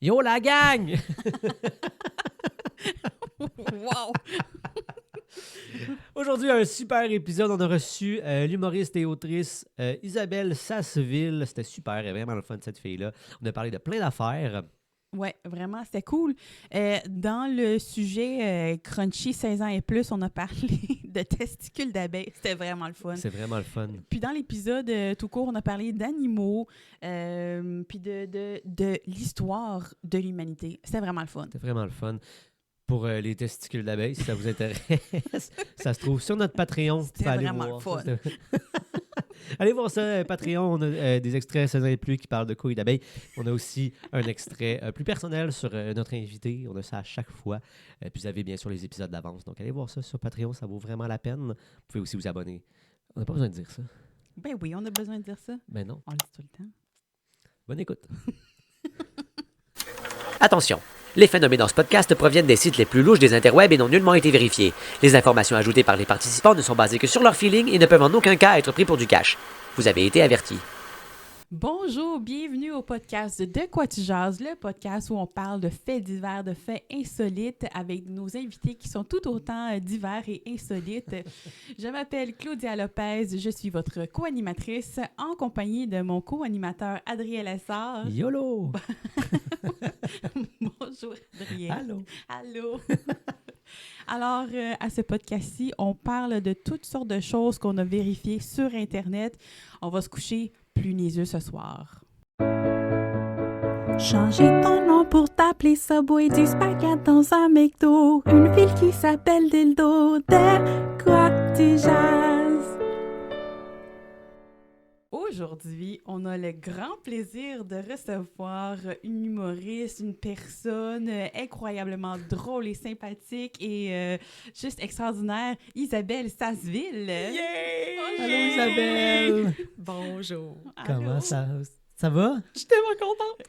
Yo la gang! Wow! Aujourd'hui, un super épisode. On a reçu l'humoriste et autrice Isabelle Sasseville. C'était super, elle est vraiment le fun, cette fille-là. On a parlé de plein d'affaires. Ouais, vraiment, c'était cool. Dans le sujet Crunchy 16 ans et plus, on a parlé de testicules d'abeilles. C'était vraiment le fun. C'est vraiment le fun. Puis dans l'épisode tout court, on a parlé d'animaux, puis de l'histoire de l'humanité. C'était vraiment le fun. C'était vraiment le fun. Pour les testicules d'abeilles, si ça vous intéresse, ça se trouve sur notre Patreon. C'était Allez vraiment voir le ça. Allez voir ça, Patreon. On a des extraits 16 ans et plus qui parlent de couilles d'abeilles. On a aussi un extrait plus personnel sur notre invité. On a ça à chaque fois. Puis vous avez bien sûr les épisodes d'avance. Donc allez voir ça sur Patreon, ça vaut vraiment la peine. Vous pouvez aussi vous abonner. On n'a pas besoin de dire ça. Ben oui, on a besoin de dire ça. Ben non. On le dit tout le temps. Bonne écoute. Attention, les faits nommés dans ce podcast proviennent des sites les plus louches des interwebs et n'ont nullement été vérifiés. Les informations ajoutées par les participants ne sont basées que sur leur feeling et ne peuvent en aucun cas être pris pour du cash. Vous avez été avertis. Bonjour, bienvenue au podcast De quoi tu jases, le podcast où on parle de faits divers, de faits insolites avec nos invités qui sont tout autant divers et insolites. Je m'appelle Claudia Lopez, je suis votre co-animatrice en compagnie de mon co-animateur Adriel Essard. YOLO! Bonjour Adriel. Allô? Allô. Alors, à ce podcast-ci, on parle de toutes sortes de choses qu'on a vérifiées sur Internet. On va se coucher plus niaiseux ce soir. Changer ton nom pour t'appeler Subway, du spaghetti dans un McDo, une ville qui s'appelle Dildo, de quoi tu jases? Aujourd'hui, on a le grand plaisir de recevoir une humoriste, une personne incroyablement drôle et sympathique et juste extraordinaire, Isabelle Sasseville. Yay! Allô Isabelle! Bonjour. Comment Allô? ça va? Je suis tellement contente.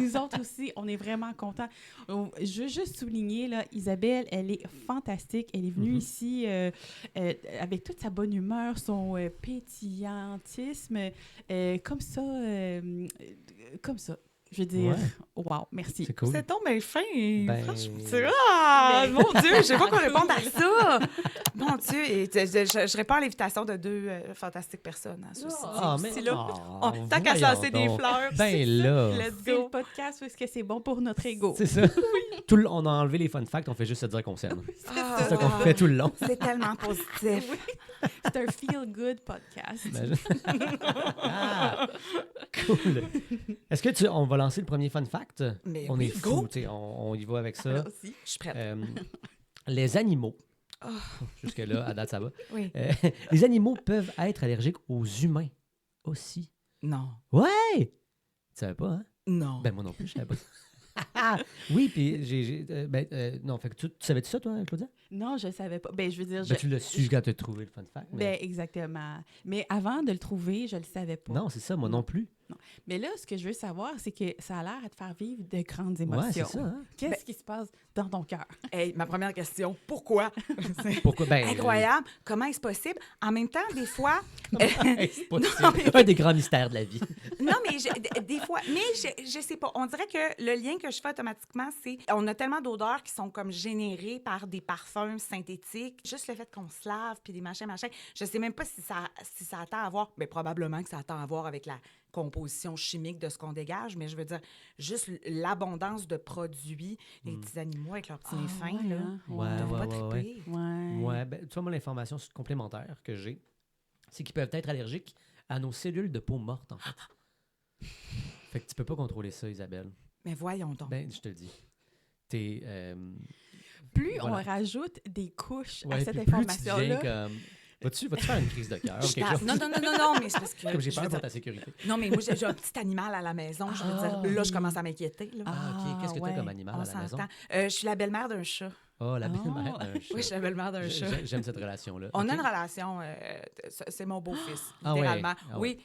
Nous autres aussi, on est vraiment contents. Je veux juste souligner, là, Isabelle, elle est fantastique. Elle est venue ici avec toute sa bonne humeur, son pétillantisme, comme ça. Je veux dire, wow, merci. C'est cool. C'est donc bien fin. Ben- Franchement, ah, Ben- mon Dieu, je vois qu'on réponde à ça. Mon Dieu, et je réponds à l'invitation de deux fantastiques personnes. Hein, ceci dit. Aussi, là. Tant qu'à se lancer des fleurs. Ben là! Let's C'est le go. podcast parce que c'est bon pour notre ego. C'est ça. On a enlevé les fun facts, on fait juste se dire qu'on s'aime. Ah, C'est ça qu'on fait tout le long. C'est tellement positif. C'est un feel-good podcast. Imagine. Ah, cool. Est-ce que on va lancer le premier fun fact? Mais On oui, est fou, go. tu sais, on y va avec ça. Là aussi, je suis prête. Les animaux, Oh. jusque-là, à date, ça va. Oui. Les animaux peuvent être allergiques aux humains aussi. Non. Ouais! Tu savais pas, hein? Non. Ben, moi non plus, je savais pas. Oui, puis non, fait que tu savais-tu ça, toi, Claudia? Non, je ne savais pas. Ben, je veux dire, Ben, tu l'as su quand tu as trouvé le fun fact. Mais... Ben, exactement. Mais avant de le trouver, je le savais pas. non, c'est ça, moi non plus. Mais là, ce que je veux savoir, c'est que ça a l'air à te faire vivre de grandes Ouais, émotions. c'est ça, hein? Qu'est-ce qui se passe dans ton cœur? Hey, ma première question, pourquoi? C'est Pourquoi? Ben, incroyable. Comment est-ce possible? En même temps, des fois... c'est pas un des grands mystères de la vie. Non, mais des fois... Mais je sais pas. On dirait que le lien que je fais automatiquement, c'est... On a tellement d'odeurs qui sont comme générées par des parfums synthétiques. Juste le fait qu'on se lave, puis des machins. Je sais même pas si ça attend à voir... Mais probablement que ça attend à voir avec la composition chimique de ce qu'on dégage, mais je veux dire, juste l'abondance de produits, les petits animaux avec leurs petits nez fins, ouais, là. hein? Ouais, On devrait ouais, pas ouais, triper. Ouais, ben, tu vois, moi, l'information complémentaire que j'ai, c'est qu'ils peuvent être allergiques à nos cellules de peau morte, en fait. Fait que tu peux pas contrôler ça, Isabelle. Mais voyons donc. Ben, je te le dis. T'es... Plus voilà. on rajoute des couches à Ouais, cette puis plus tu information-là, deviens comme... Vas-tu faire une crise de cœur ou quelque chose? Non, mais c'est parce que... Comme j'ai je peur veux pour dire- ta sécurité. Non, mais moi, j'ai un petit animal à la maison. Je veux dire, là, je commence à m'inquiéter. Là. Ah, OK. Qu'est-ce que ouais. t'as comme animal On à la maison? s'entend. Je suis la belle-mère d'un chat. Oh, la belle-mère d'un chat. Oui, je suis la belle-mère d'un chat. J'aime cette relation-là. On OK. a une relation, c'est mon beau-fils, Ah ouais, littéralement. ah ouais. Oui,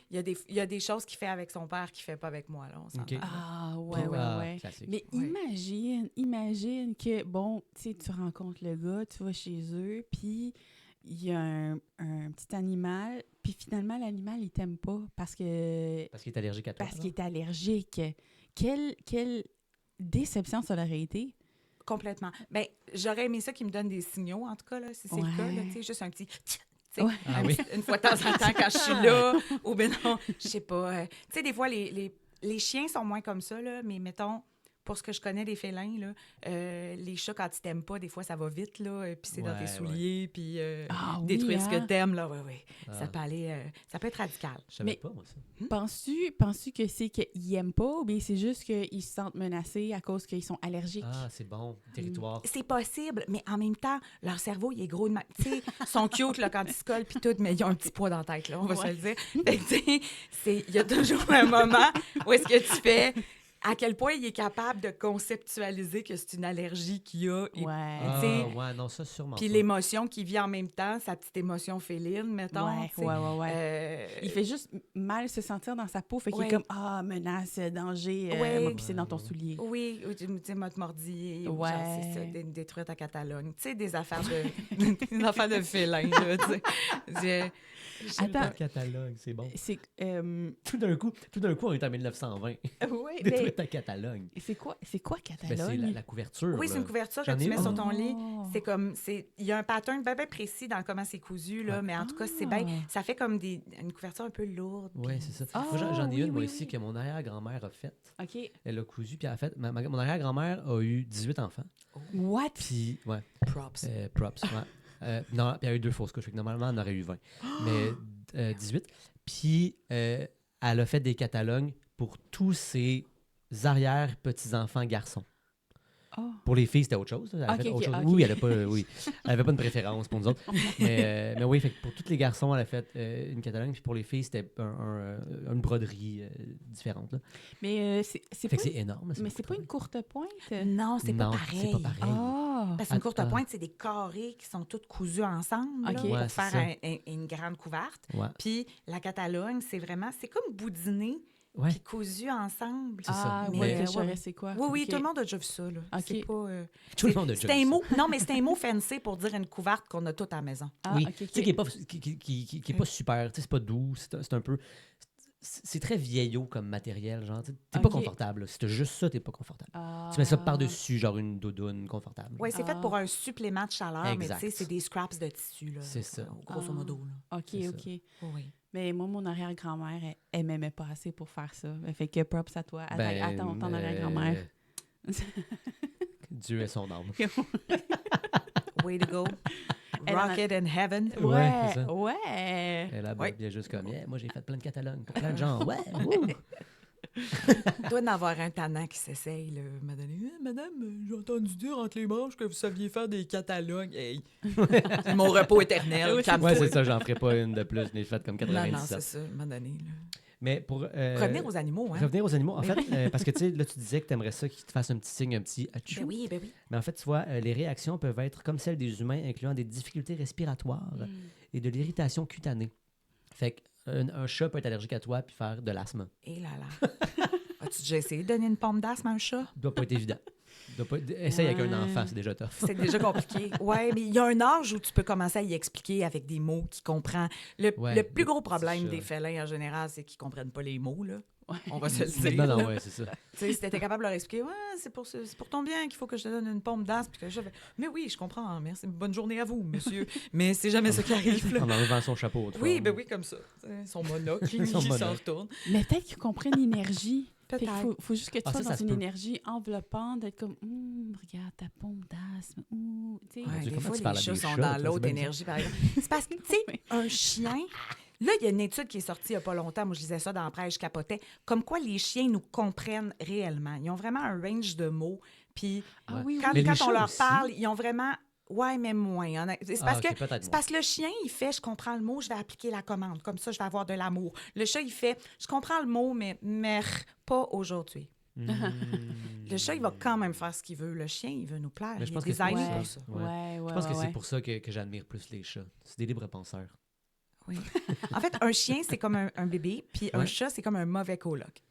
il y a des choses qu'il fait avec son père qu'il fait pas avec moi, là, on s'entend. OK. ah, ouais, Ah, ouais. classique. Mais Ouais. imagine que, bon, tu sais, tu rencontres le gars, tu vas chez eux, puis il y a un petit animal, puis finalement, l'animal, il t'aime pas parce que Parce qu'il est allergique à toi. parce qu'il est allergique. Quelle déception sur la réalité. Complètement. Bien, j'aurais aimé ça qu'ils me donnent des signaux, en tout cas, là, si c'est le cas, là, tu sais, juste un petit... tu sais, Ouais. Ah oui. une fois de temps en temps, quand je suis là, ou ben non, je sais pas. Tu sais, des fois, les chiens sont moins comme ça, là, mais mettons, pour ce que je connais des félins, là, les chats, quand ils t'aiment pas, des fois, ça va vite, là, puis c'est dans tes Ouais, souliers, puis Ah oui, détruire ce hein? que t'aimes, là, oui. Ah. Ça peut aller... ça peut être radical. Je savais Mais- pas, moi, ça. Penses-tu que c'est qu'ils aiment pas ou bien c'est juste qu'ils se sentent menacés à cause qu'ils sont allergiques? Ah, c'est bon. Territoire. C'est possible, mais en même temps, leur cerveau, il est gros de même. Tu sais, ils sont cute là, quand ils se collent puis tout, mais ils ont un petit poids dans la tête, là, on va se le dire. Fait que, tu sais, il y a toujours un moment où est-ce que tu fais à quel point il est capable de conceptualiser que c'est une allergie qu'il a. Et, Ouais. Ah, tu sais, ouais, non, ça, sûrement puis pas. l'émotion qu'il vit en même temps, sa petite émotion féline, mettons. Ouais, tu sais. ouais. Il fait juste mal se sentir dans sa peau, fait qu'il Ouais. est comme menace, danger, Ouais. puis c'est dans ton soulier. Oui, ou tu sais, m'a mordi, ou Ouais. genre, c'est ça, détruire ta Catalogne. Tu sais, des affaires de, des affaires de félin, là, tu sais. Attends. Pas de catalogue, c'est bon. C'est Tout d'un coup, on est en 1920. ouais, Détruire ta Catalogue. c'est quoi Ben, c'est Catalogne? la couverture. Oui, c'est là. une couverture J'en que ai tu mets une. sur ton lit. Oh. C'est comme, il y a un pattern bien précis dans comment c'est cousu, là, Ouais. mais en tout cas, c'est Ah. bien, ça fait comme une couverture un peu lourde. Oui, puis- c'est ça. Ah, Moi, j'en ai oui, une, moi, oui, ici, oui. que mon arrière-grand-mère a faite. OK. Elle a cousu, puis elle a fait... Mon arrière-grand-mère a eu 18 enfants. What? Puis, ouais, Props. props, ouais. Non, puis elle a eu 2 fausses couches. Fait que normalement, elle en aurait eu 20. Mais 18. Puis, elle a fait des catalogues pour tous ses arrière-petits-enfants garçons. Oh. Pour les filles, c'était autre chose. Elle a Ok, fait ok, autre chose. ok. Oui, elle avait pas une préférence pour nous autres. mais oui, fait que pour tous les garçons, elle a fait une catalogue. Puis pour les filles, c'était une broderie différente. Là. Mais c'est Fait pas, que c'est énorme. mais c'est pas une courte pointe? Non, c'est pas Non, pareil. c'est pas pareil. Ah! Parce qu'une courte Attends. pointe, c'est des carrés qui sont tous cousus ensemble là, Ok. pour Ouais, c'est faire ça. une grande couverte. Ouais. Puis la Catalogne, c'est comme boudiné Ouais. puis cousu ensemble. C'est ça. Ah, Mais, ouais, que je ouais, saurais ouais. c'est quoi. Oui, oui, Ok. tout le monde a déjà vu ça. Là. Ok. C'est pas... Tout le monde a déjà c'est vu un ça. mot, non, mais c'est un mot fancy pour dire une couverte qu'on a toute à la maison. Ah, Oui, ok, tu ok. sais, qui est pas, qui est pas super, tu sais, c'est pas doux, c'est un peu... C'est très vieillot comme matériel, genre, tu sais, t'es pas Ok. confortable. là. Si t'as juste ça, t'es pas confortable. Ah. Tu mets ça par-dessus, genre une doudoune confortable. Oui, c'est Ah. fait pour un supplément de chaleur, Exact. mais tu sais, c'est des scraps de tissu, là. C'est ça. Grosso Ah. modo, là. OK, C'est ça. OK. Oui. Mais moi, mon arrière-grand-mère, elle m'aimait pas assez pour faire ça. Elle fait que props à toi. Attends, ton arrière-grand-mère. Dieu est son âme. Way to go. Elle en a- Rocket in heaven. Ouais, c'est ça. Ouais. Elle a Ouais. bien juste comme, yeah, moi j'ai fait plein de catalogues pour plein de gens. Ouais, wouh! Il doit y en avoir un tannant qui s'essaye, là. Madame, j'ai entendu dire entre les manches que vous saviez faire des catalogues. Hey. C'est mon repos éternel. Oui, calme-toi. Ouais, c'est ça, j'en ferai pas une de plus, je l'ai faite comme Non, non, 97. c'est ça, à un moment donné. Là. Mais pour... Revenir aux animaux, hein? Revenir aux animaux. En fait, parce que tu sais, là, tu disais que tu aimerais ça qu'ils te fassent un petit signe, un petit atchou. Ben oui. Mais en fait, tu vois, les réactions peuvent être comme celles des humains, incluant des difficultés respiratoires et de l'irritation cutanée. Fait qu'un chat peut être allergique à toi puis faire de l'asthme. Et là là. As-tu déjà essayé de donner une pompe d'asthme à un chat? Ça doit pas être évident. Essaye avec un Ouais. enfant, c'est déjà tough. C'est déjà compliqué. Oui, mais il y a un âge où tu peux commencer à y expliquer avec des mots qu'il comprend. Le Ouais, plus gros le petit problème chat. des félins, en général, c'est qu'ils ne comprennent pas les mots. Là. Ouais. On va se le dire. Non, là. non, ouais, c'est ça. Tu sais, si t'étais capable de leur expliquer, ouais, c'est pour ton bien qu'il faut que je te donne une pompe d'asthme. Puis que je fais, mais oui, je comprends. Merci. Bonne journée à vous, monsieur. Mais c'est jamais ça qui arrive. Là. En enlevant son chapeau. autrefois. Oui, ben oui, comme ça. Son monocle, il Son s'en monocle. retourne. Mais peut-être qu'ils comprennent l'énergie. Fait qu'il Peut-être. faut juste que tu Ah, sois ça dans se une peut. énergie enveloppante, d'être comme, regarde ta pompe d'asthme. Tu sais. Ouais, Dieu, des comment fois, tu parles les à chats des sont chats, dans toi, l'autre c'est bien énergie, par exemple. C'est parce que, tu sais, Oui. un chien... Là, il y a une étude qui est sortie il n'y a pas longtemps. Moi, je lisais ça dans la presse, je capotais. Comme quoi, les chiens nous comprennent réellement. Ils ont vraiment un range de mots. Puis, Ah Ouais. oui, quand, Mais les quand chats on leur aussi. parle, ils ont vraiment... Ouais, mais moins. C'est parce, ok, que, peut-être c'est moins. parce que le chien, il fait « je comprends le mot, je vais appliquer la commande. Comme ça, je vais avoir de l'amour. » Le chat, il fait « je comprends le mot, mais pas aujourd'hui. » Le chat, il va quand même faire ce qu'il veut. Le chien, il veut nous plaire. Mais je il pense est que c'est designé ouais. pour ça. Ouais. Ouais, Je pense que ouais. c'est pour ça que j'admire plus les chats. C'est des libres penseurs. Oui. En fait, un chien, c'est comme un bébé, puis un Ouais. chat, c'est comme un mauvais coloc.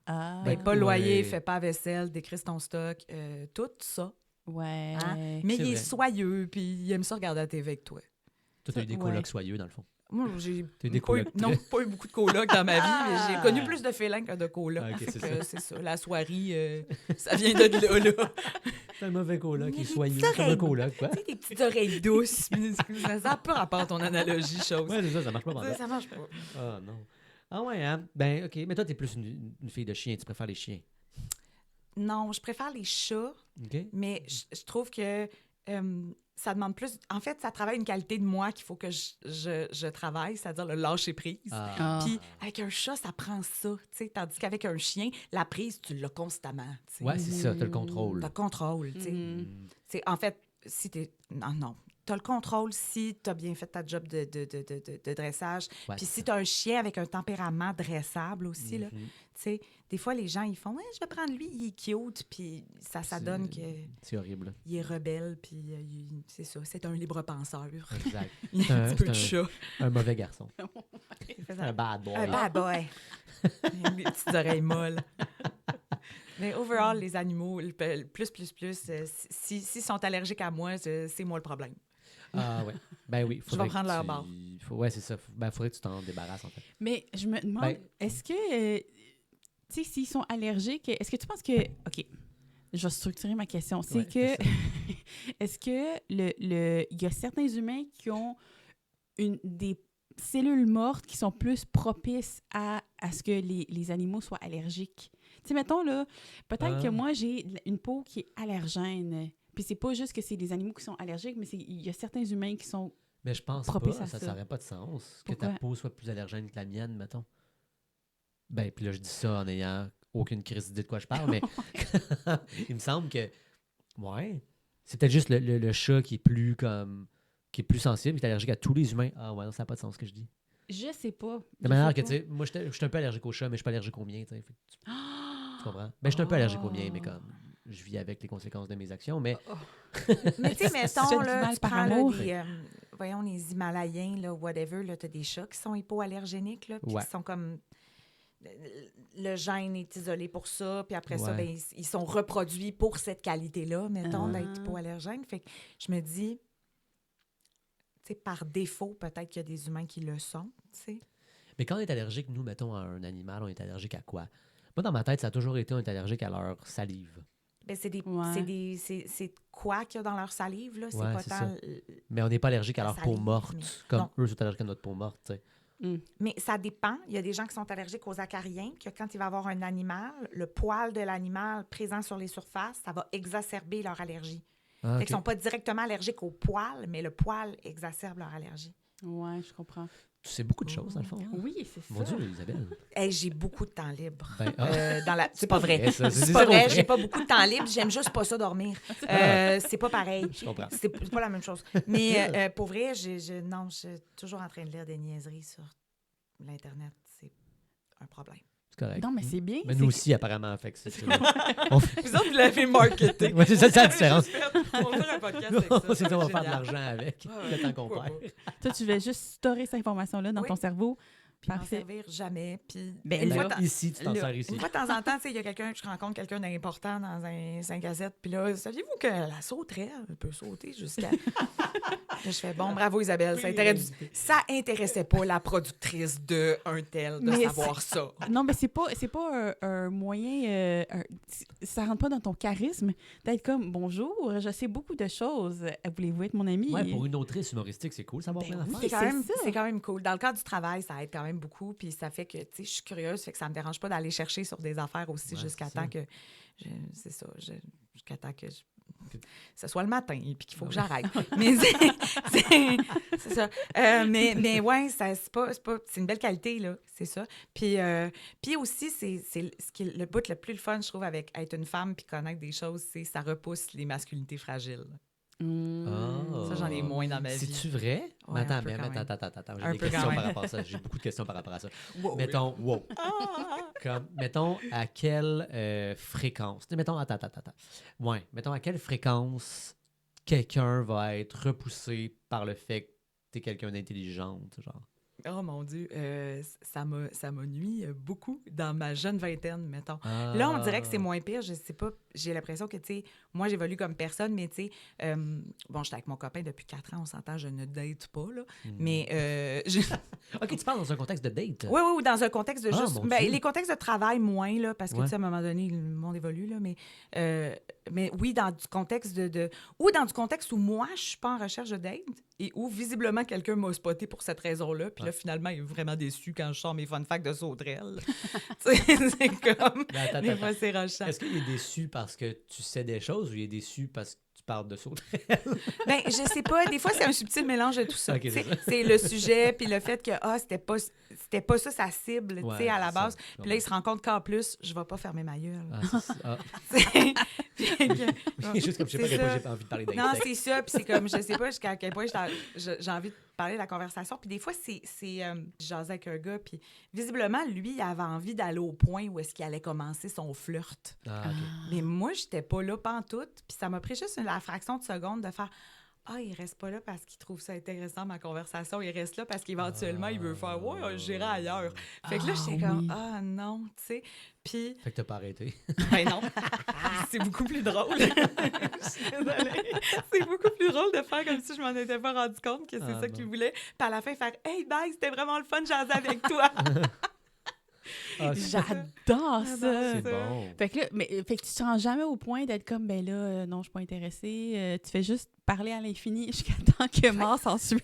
Ah, Paye pas le loyer, Ouais. fait pas la vaisselle, décrise ton stock, tout ça. ouais. Hein? Mais C'est il est vrai. soyeux, puis il aime ça regarder la TV avec toi. Toi, t'as eu des Ouais. colocs soyeux, dans le fond. Moi, j'ai T'as eu des pas eu, colocs non, pas eu beaucoup de colocs dans ma vie, mais j'ai connu plus de félins que de colocs. Ah, ok, Fait c'est que ça. c'est ça. La soirée, ça vient de là. C'est un mauvais coloc, il est Des soyeux, petites comme un oreilles. coloc, quoi. Tu sais, des petites oreilles douces. Ça n'a pas rapport à ton analogie, chose. Ouais, c'est ça, ça marche pas pendant. Ça marche pas. Ah non. Ah ouais, hein? Ben, OK. Mais toi, t'es plus une fille de chien. Tu préfères les chiens. Non, je préfère les chats, OK? mais je trouve que ça demande plus... En fait, ça travaille une qualité de moi qu'il faut que je travaille, c'est-à-dire le lâcher-prise. Ah. Puis avec un chat, ça prend ça, tu sais, tandis qu'avec un chien, la prise, tu l'as constamment, tu sais. Ouais, c'est ça, t'as le contrôle. T'as le contrôle, tu sais. Mhm. En fait, si t'es... Non. T'as le contrôle si t'as bien fait ta job de dressage. Ouais, Puis c'est si ça. t'as un chien avec un tempérament dressable aussi, là, Mhm. tu sais, des fois, les gens, ils font « Ouais, je vais prendre lui, il est cute. » Puis ça C'est- donne qu'il C'est horrible. est rebelle, puis c'est ça, c'est un libre penseur. Exact. Il y a un petit peu de c'est chat. un mauvais garçon. Il fait Un ça. bad boy. Un bad boy. Des petites oreilles molles. Mais overall, les animaux, plus, s'ils sont allergiques à moi, c'est moi le problème. Ah ouais. Ben oui. Je vais prendre leur barre. Ouais, c'est ça. Ben, faudrait que tu t'en débarrasses, en fait. Mais je me demande, Ben- est-ce que, tu sais, s'ils sont allergiques, est-ce que tu penses que... OK, je vais structurer ma question. C'est Ouais, que, fais ça. est-ce que il y a certains humains qui ont des cellules mortes qui sont plus propices à ce que les animaux soient allergiques? Tu sais, mettons, là, peut-être que moi, j'ai une peau qui est allergène. Puis c'est pas juste que c'est des animaux qui sont allergiques, mais il y a certains humains qui sont... Mais je pense Propice pas. à Ça ça. n'aurait pas de sens que Pourquoi? ta peau soit plus allergène que la mienne, mettons. Ben, puis là, je dis ça en ayant aucune crise d'idée de quoi je parle, mais il me semble que, ouais, c'est peut-être juste le chat qui est plus comme, qui est plus sensible, qui est allergique à tous les humains. Ah ouais, non, ça n'a pas de sens ce que je dis. Je sais pas. De manière que, tu sais, moi, je suis un peu allergique aux chats, mais je suis pas allergique aux miens, tu sais. Fait que tu comprends? Ben, je suis un peu allergique aux miens, mais comme, je vis avec les conséquences de mes actions, mais... Mais tu sais, Tu fais mettons, du là, mal tu par prends là, amour. voyons, les Himalayens, là, whatever, là, t'as des chats qui sont hypoallergéniques, là, puis Ouais. qui sont comme... Le gène est isolé pour ça, puis après ça, Ouais. ben, ils sont reproduits pour cette qualité-là, mettons, Ah. d'être hypoallergène. Fait que je me dis, tu sais, par défaut, peut-être qu'il y a des humains qui le sont, tu sais. Mais quand on est allergique, nous, mettons, à un animal, on est allergique à quoi? Moi, dans ma tête, ça a toujours été on est allergique à leur salive. Ben, Ouais. c'est quoi qu'il y a dans leur salive, là? C'est Ouais, pas c'est tant... ça. Mais on n'est pas allergique à La leur peau salive, morte, mais- comme non. eux sont allergiques à notre peau morte, tu sais. Mais ça dépend. Il y a des gens qui sont allergiques aux acariens, que quand il va avoir un animal, le poil de l'animal présent sur les surfaces, ça va exacerber leur allergie. Ah, Fait ok. qu'ils ne sont pas directement allergiques au poil, mais le poil exacerbe leur allergie. Ouais, je comprends. Tu sais beaucoup de choses, dans le fond. hein? Oui, c'est ça. Mon Dieu, Isabelle. Hey, j'ai beaucoup de temps libre. Ben, ah. Dans la... C'est pas vrai, ça. C'est C'est pas zéro vrai, vrai. j'ai pas beaucoup de temps libre, j'aime juste pas ça dormir. C'est pas pareil. Je comprends. C'est pas la même chose. Mais pour vrai, non, je suis toujours en train de lire des niaiseries sur l'Internet. C'est un problème. C'est correct. Non, mais c'est bien. Mais c'est nous que- aussi, apparemment. Fait que c'est on fait... Vous autres, vous l'avez marketé. Ouais, c'est ça la différence. On va faire un podcast avec ça. C'est ça, on va C'est faire de génial. l'argent avec Ouais, le temps qu'on pourquoi perd. Toi, tu voulais juste storer cette information-là dans Oui. ton cerveau. Puis m'en Parfait. servir jamais. Puis Ben une là, fois Ben, de temps- ici, tu t'en là, sers ici. une fois de temps en temps, tu sais, il y a quelqu'un, je rencontre quelqu'un d'important dans un 5 à 7, puis là, saviez-vous que la sauterelle peut sauter jusqu'à... Là, je fais, bon, bravo Isabelle, ça intéressait pas la productrice de un tel de Mais savoir ça. Non, mais c'est pas un moyen... ça rentre pas dans ton charisme d'être comme « Bonjour, je sais beaucoup de choses. Voulez-vous être mon ami? » Ouais, pour une autrice humoristique, c'est cool, savoir Ben plein oui. d'affaires. c'est C'est quand même cool. Dans le cadre du travail, ça aide quand même beaucoup, puis ça fait que, tu sais, je suis curieuse, fait que ça me dérange pas d'aller chercher sur des affaires aussi Ouais, jusqu'à c'est ça. temps que... C'est ça, jusqu'à temps que ce soit le matin, puis qu'il faut que j'arrête. Mais c'est ça. Mais ouais, c'est une belle qualité, là, c'est ça. Puis aussi, c'est ce qui est le bout le plus le fun, je trouve, avec être une femme puis connaître des choses, c'est ça repousse les masculinités fragiles. Ah. Ça, j'en ai moins dans ma vie. C'est-tu vrai? Ouais, Mais attends, un peu quand même. attends. J'ai Un des peu questions quand par même. rapport à ça. J'ai beaucoup de questions par rapport à ça. Wow. Mettons, wow. Mettons, à quelle fréquence? Mettons, attends. Ouais, mettons, à quelle fréquence quelqu'un va être repoussé par le fait que t'es quelqu'un d'intelligente, genre? Oh mon Dieu, ça m'a nui beaucoup dans ma jeune vingtaine, mettons. Ah. Là, on dirait que c'est moins pire, je sais pas. J'ai l'impression que, tu sais, moi, j'évolue comme personne, mais tu sais, bon, j'étais avec mon copain depuis 4 ans, on s'entend, je ne date pas, là. Mais, OK, tu parles dans un contexte de date. oui, ou dans un contexte de Ah, juste... mon Ben, Dieu. les contextes de travail, moins, là, parce que, Ouais. tu sais, à un moment donné, le monde évolue, là, mais oui, dans du contexte ou dans du contexte où moi, je suis pas en recherche de date et où, visiblement, quelqu'un m'a spoté pour cette raison-là, puis là, finalement, il est vraiment déçu quand je sors mes fun facts de sauterelles. Tu sais, c'est comme... Mais attends, Des attends, fois, c'est rochant. Est-ce qu'il est déçu parce que tu sais des choses ou il est déçu parce que tu parles de sauterelles? Ben, je sais pas. Des fois, c'est un subtil mélange de tout ça. Ok, Tu sais, c'est ça. c'est le sujet, puis le fait que c'était pas ça sa cible, tu sais, Ouais, à la c'est ça, base. je Puis là, il se rend compte qu'en plus, je vais pas fermer ma gueule. Ah, c'est ça. C'est Juste comme je sais pas à c'est quel point ça. j'ai pas envie de parler Non, d'insectes. c'est ça. Puis c'est comme, je sais pas jusqu'à quel point j'ai envie de parler de la conversation. Puis des fois, je jasais avec un gars, puis visiblement, lui, il avait envie d'aller au point où est-ce qu'il allait commencer son flirt. Ah, OK. Mais moi, j'étais pas là pantoute. Puis ça m'a pris juste la fraction de seconde de faire « il reste pas là parce qu'il trouve ça intéressant, ma conversation. Il reste là parce qu'éventuellement, il veut faire « Ouais, j'irai ailleurs. » Fait que là, j'étais comme oui. « Ah non, tu sais. » Puis, Fait que t'as pas arrêté. ben non, c'est beaucoup plus drôle. Je suis désolée. C'est beaucoup plus drôle de faire comme si je m'en étais pas rendu compte que c'est Ah, ça bon. qu'il voulait. Puis à la fin, faire « Hey, bye, c'était vraiment le fun de jaser avec toi. » Ah, c'est J'adore ça. c'est bon. Fait que là, fait que tu te rends jamais au point d'être comme, ben là, non, je suis pas intéressée. Tu fais juste parler à l'infini jusqu'à temps que mort s'en suive.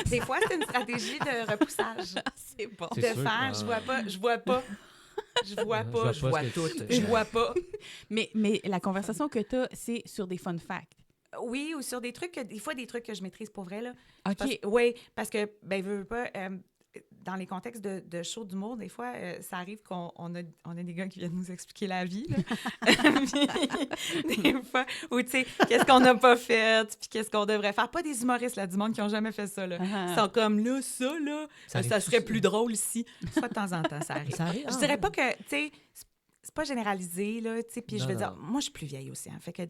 Des fois, c'est une stratégie de repoussage. C'est bon. C'est De sûr, faire, je vois pas, je vois pas. Je vois pas, je vois ce que tout. tu- Je vois pas. Mais la conversation que tu as, c'est sur des fun facts. Oui, ou sur des trucs, des fois des trucs que je maîtrise pour vrai, là. OK. Oui, parce que, ben, veux pas, dans les contextes de show d'humour, des fois, ça arrive qu'on a des gars qui viennent nous expliquer la vie, là. Puis, des fois, ou tu sais, qu'est-ce qu'on n'a pas fait, puis qu'est-ce qu'on devrait faire. Pas des humoristes, là, du monde qui n'ont jamais fait ça, là. Ah. Ils sont comme, là, ça, là, Ça arrive ça serait tout plus drôle si. Soit de temps en temps, ça arrive. Ça arrive? Je Ah, dirais ouais. pas que, tu sais, c'est pas généralisé, là, tu sais, puis je Non, veux dire, non. moi, je suis plus vieille aussi, hein, fait que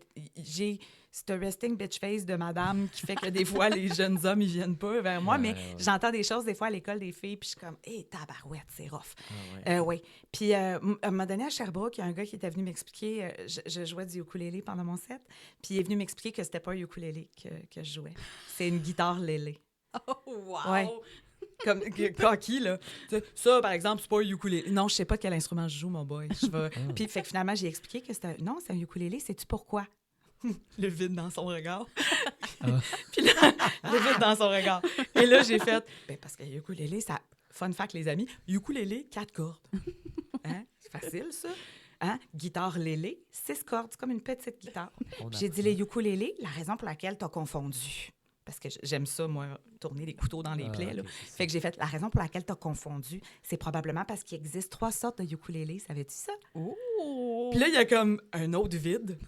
j'ai ce resting bitch face de madame qui fait que des fois, les jeunes hommes, ils viennent pas vers moi, Ouais, mais ouais. j'entends des choses, des fois, à l'école des filles, puis je suis comme, hé, tabarouette, c'est rough. Ah, ouais. Oui. Puis, à un moment donné, à Sherbrooke, il y a un gars qui était venu m'expliquer, je jouais du ukulélé pendant mon set, puis il est venu m'expliquer que c'était pas un ukulélé que je jouais. C'est une guitare lélé. Oh, wow! Ouais. Comme coquille, là. Tu sais, ça, par exemple, c'est pas un ukulélé. Non, je sais pas quel instrument je joue, mon boy. Puis, fait que finalement, j'ai expliqué que c'était... Non, c'est un ukulélé. Sais-tu pourquoi? Le vide dans son regard. Puis là, le vide dans son regard. Et là, j'ai fait... Ben, parce que ukulélé, ça... Fun fact, les amis, ukulélé, 4 cordes. Hein? C'est facile, ça. Hein? Guitare lélé, 6 cordes. C'est comme une petite guitare. On J'ai dit les ukulélés, la raison pour laquelle t'as confondu. Parce que j'aime ça, moi, tourner des couteaux dans les Ah, plaies. Là. ok, c'est ça. Fait que j'ai fait la raison pour laquelle t'as confondu, c'est probablement parce qu'il existe 3 sortes de ukulélés. Savais-tu ça? Oh! Puis là, il y a comme un autre vide.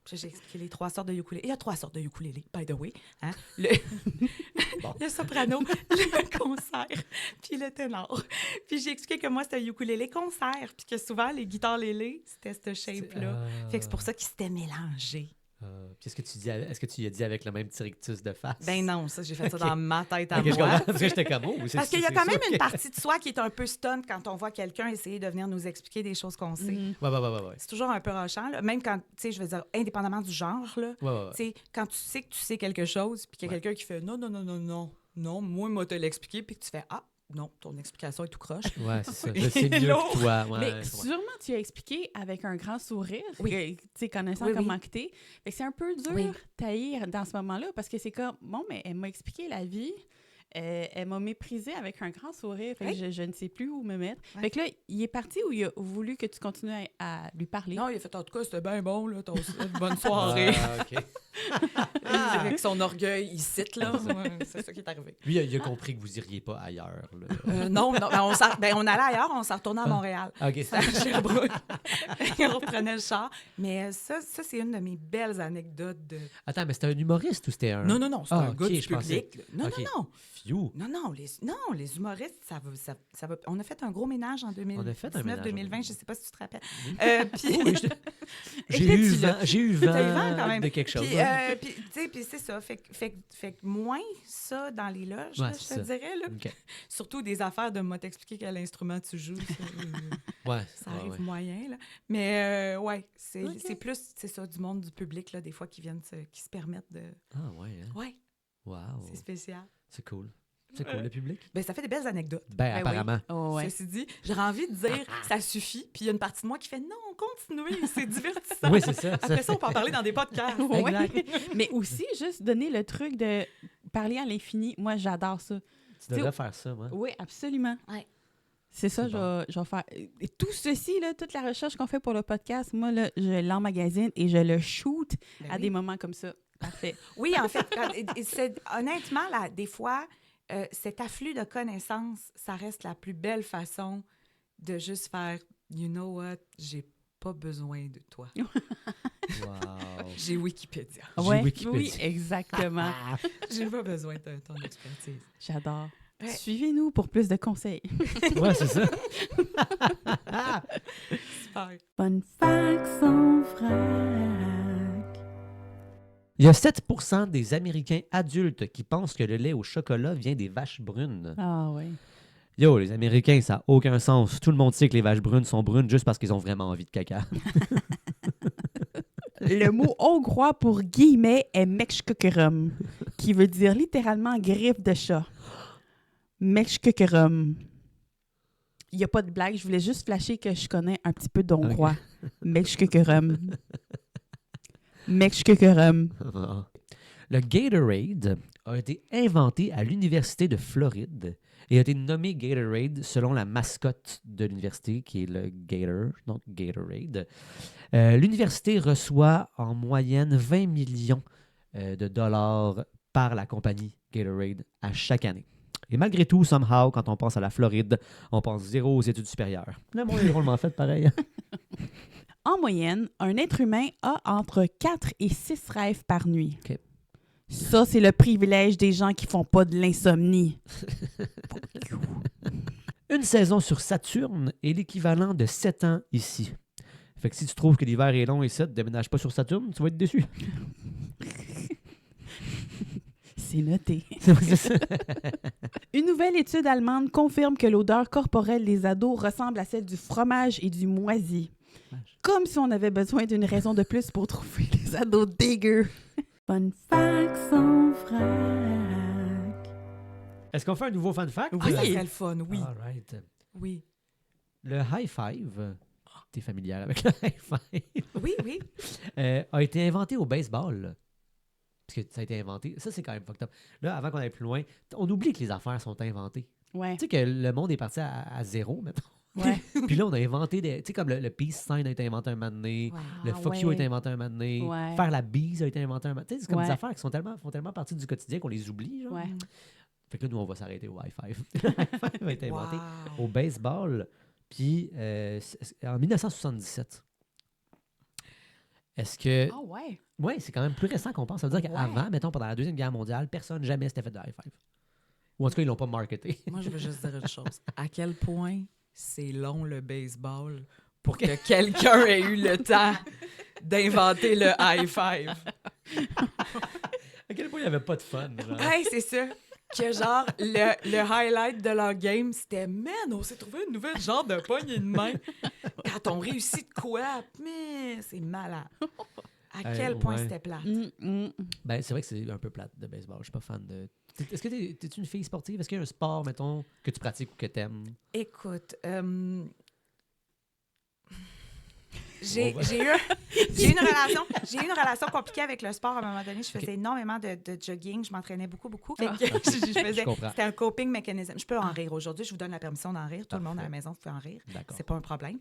Puis là, j'ai expliqué les 3 sortes de ukulélés. Il y a 3 sortes de ukulélés, by the way. Hein? Le soprano, le concert, puis le ténor. Puis j'ai expliqué que moi, c'était un ukulélé concert, puis que souvent, les guitares lélés, c'était cette shape-là. Fait que c'est pour ça qu'ils s'étaient mélangés. Puis est-ce que tu y as dit avec le même petit rictus de face? Ben non, ça, j'ai fait ça dans ma tête à Ok, je moi. comprends, parce que j'étais comme, oh, c'est- Parce qu'il y a c'est quand ça, même ok. une partie de soi qui est un peu stunt quand on voit quelqu'un essayer de venir nous expliquer des choses qu'on sait. Ouais. C'est toujours un peu rochant, là. Même quand, tu sais, je veux dire, indépendamment du genre, là. Ouais. Tu sais, quand tu sais que tu sais quelque chose, puis qu'il y a Ouais. quelqu'un qui fait non, moi, te l'expliquer, puis que tu fais non, ton explication est tout croche. Ouais, c'est ça. Je sais mieux Hello. que toi. Ouais, Mais je comprends. sûrement, tu as expliqué avec un grand sourire, Oui. tu sais, connaissant Oui, comment oui. que t'es. Fait que c'est un peu dur Oui. taillir dans ce moment-là parce que c'est comme, bon, mais elle m'a expliqué la vie, elle m'a méprisé avec un grand sourire, fait que Oui. je ne sais plus où me mettre. Ouais. Fait que là, il est parti ou il a voulu que tu continues à lui parler? Non, il a fait, en tout cas, c'était bien bon, là, bonne soirée. Ah, ok. Avec son orgueil, il cite, là. Ouais, c'est ça qui est arrivé. Lui, il a compris que vous iriez pas ailleurs. Là. Non, ben, on allait ailleurs, on s'en retournait à Montréal. Ok, C'était à Sherbrooke. On reprenait le char. Mais ça c'est une de mes belles anecdotes de... Attends, mais c'était un humoriste ou c'était un... Non, c'est un ok, gars du je pensais- public. là. Ok. Non. Fiou. Non, les humoristes, ça va. On a fait un gros ménage en On a fait un ménage en 2019-2020, je sais pas si tu te rappelles. Oui. Puis, J'ai eu T'as eu vent vent quand même. de quelque chose. Puis, ouais. puis, tu sais, puis c'est ça. Fait que moins ça dans les loges, Ouais, là, je c'est te ça. dirais. Là. OK. Surtout des affaires de moi t'expliquer quel instrument tu joues. Ouais, Ça ouais, arrive ouais. moyen, là. Mais ouais, c'est Ok. plus, c'est ça, du monde du public, là, des fois, qui se permettent de... Ah, ouais. Hein? Ouais, Wow. c'est spécial. C'est cool. C'est cool, le public? Ben, ça fait des belles anecdotes. Ben, oui. apparemment. Oh, ouais. Ceci dit, j'aurais envie de dire ça suffit, puis il y a une partie de moi qui fait non, continuez, c'est divertissant. Oui, c'est ça. Après ça, on peut en parler dans des podcasts. Ouais. Exact. Mais aussi, juste donner le truc de parler à l'infini. Moi, j'adore ça. Tu devrais faire ça, moi. Oui, absolument. Ouais. C'est ça, C'est je vais faire. Et tout ceci, là, toute la recherche qu'on fait pour le podcast, moi, là, je l'emmagasine et je le shoot Ben à oui. des moments comme ça. Parfait. Oui, en fait, honnêtement, là, des fois, cet afflux de connaissances, ça reste la plus belle façon de juste faire « You know what? J'ai pas besoin de toi. Wow. J'ai Wikipédia. J'ai Ouais, Wikipédia. oui, exactement. J'ai pas besoin de ton expertise. J'adore. Ouais. Suivez-nous pour plus de conseils. Ouais, c'est ça. Super. Fun fact sans vrac. Il y a 7% des Américains adultes qui pensent que le lait au chocolat vient des vaches brunes. Ah oui. Yo, les Américains, ça n'a aucun sens. Tout le monde sait que les vaches brunes sont brunes juste parce qu'ils ont vraiment envie de caca. Le mot hongrois pour guillemets est mekshkökörum, qui veut dire littéralement griffe de chat. Mekshkökörum. Il n'y a pas de blague, je voulais juste flasher que je connais un petit peu d'hongrois. Mekshkökörum. Mekshkökörum. Le Gatorade a été inventé à l'Université de Floride et a été nommé Gatorade selon la mascotte de l'université, qui est le Gator, donc Gatorade. L'université reçoit en moyenne 20 millions de dollars par la compagnie Gatorade à chaque année. Et malgré tout, somehow, quand on pense à la Floride, on pense zéro aux études supérieures. Le monde est drôlement fait pareil. En moyenne, un être humain a entre 4 et 6 rêves par nuit. OK. Ça, c'est le privilège des gens qui font pas de l'insomnie. Une saison sur Saturne est l'équivalent de 7 ans ici. Fait que si tu trouves que l'hiver est long ici, ne déménage pas sur Saturne, tu vas être déçu. C'est noté. C'est ça. Une nouvelle étude allemande confirme que l'odeur corporelle des ados ressemble à celle du fromage et du moisi. Comme si on avait besoin d'une raison de plus pour trouver les ados dégueux. Fun fact sans vrac. Est-ce qu'on fait un nouveau fun fact? Ah, ça serait le fun, oui. All right. Oui. Le high five, t'es familière avec le high five, Oui, oui. a été inventé au baseball. Parce que ça a été inventé. Ça, c'est quand même fucked up. Là, avant qu'on aille plus loin, on oublie que les affaires sont inventées. Ouais. Tu sais que le monde est parti à zéro, mettons. Ouais. Puis là, on a inventé des... Tu sais, comme le peace sign a été inventé un moment donné. Wow. Le fuck you a ouais. été inventé un moment donné. Ouais. Faire la bise a été inventé un moment donné. Tu sais, c'est comme Ouais. des affaires qui font tellement partie du quotidien qu'on les oublie. Genre. Ouais. Fait que là, nous, on va s'arrêter au high five. Le high five a été inventé Wow. au baseball. Puis en 1977. Est-ce que... Ah ouais. Oui, c'est quand même plus récent qu'on pense. Ça veut dire qu'avant, mettons, pendant la Deuxième Guerre mondiale, personne jamais s'était fait de high five. Ou en tout cas, ils l'ont pas marketé. Moi, je veux juste dire une chose. À quel point c'est long le baseball pour que quelqu'un ait eu le temps d'inventer le high five. À quel point il n'y avait pas de fun. Genre. Hey, c'est ça. Que genre, le highlight de leur game, c'était « Man, on s'est trouvé une nouvelle genre de poignée de main. » Quand on réussit de quoi, mais c'est malade. À quel point ouais. c'était plate. Ben, c'est vrai que c'est un peu plate de baseball. Je suis pas fan de... Est-ce que t'es une fille sportive? Est-ce qu'il y a un sport, mettons, que tu pratiques ou que t'aimes? Écoute, j'ai eu une relation compliquée avec le sport à un moment donné. Je faisais énormément de jogging. Je m'entraînais beaucoup. Fait que Je comprends. c'était un coping mécanisme. Je peux en rire aujourd'hui. Je vous donne la permission d'en rire. Tout le monde à la maison peut en rire. D'accord. C'est pas un problème.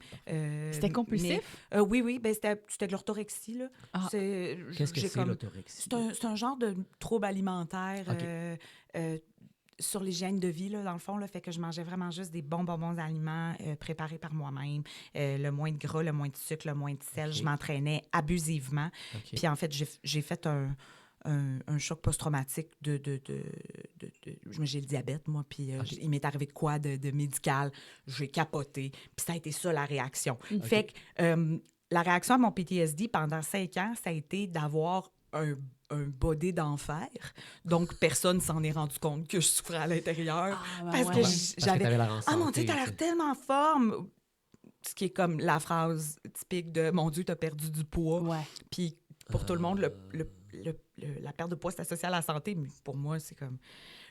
C'était compulsif? mais, oui. Ben, c'était de l'orthorexie. Là. Ah. Qu'est-ce que j'ai c'est l'autorexie? C'est un genre de trouble alimentaire OK. sur l'hygiène de vie, là, dans le fond. Là, fait que je mangeais vraiment juste des bons aliments préparés par moi-même. Le moins de gras, le moins de sucre, le moins de sel. OK. Je m'entraînais abusivement. OK. Puis en fait, j'ai fait un choc post-traumatique j'ai le diabète, moi, puis OK. il m'est arrivé de quoi de médical. J'ai capoté. Puis ça a été ça, la réaction. OK. Fait que la réaction à mon PTSD pendant 5 ans, ça a été d'avoir un body d'enfer. Donc, personne s'en est rendu compte que je souffrais à l'intérieur. Parce que j'avais... t'avais l'air en Ah, mon santé, Dieu, t'as tu sais. l'air tellement en forme! Ce qui est comme la phrase typique de « Mon Dieu, t'as perdu du poids. Ouais. » Puis pour tout le monde, la perte de poids, c'est associé à la santé, mais pour moi, c'est comme...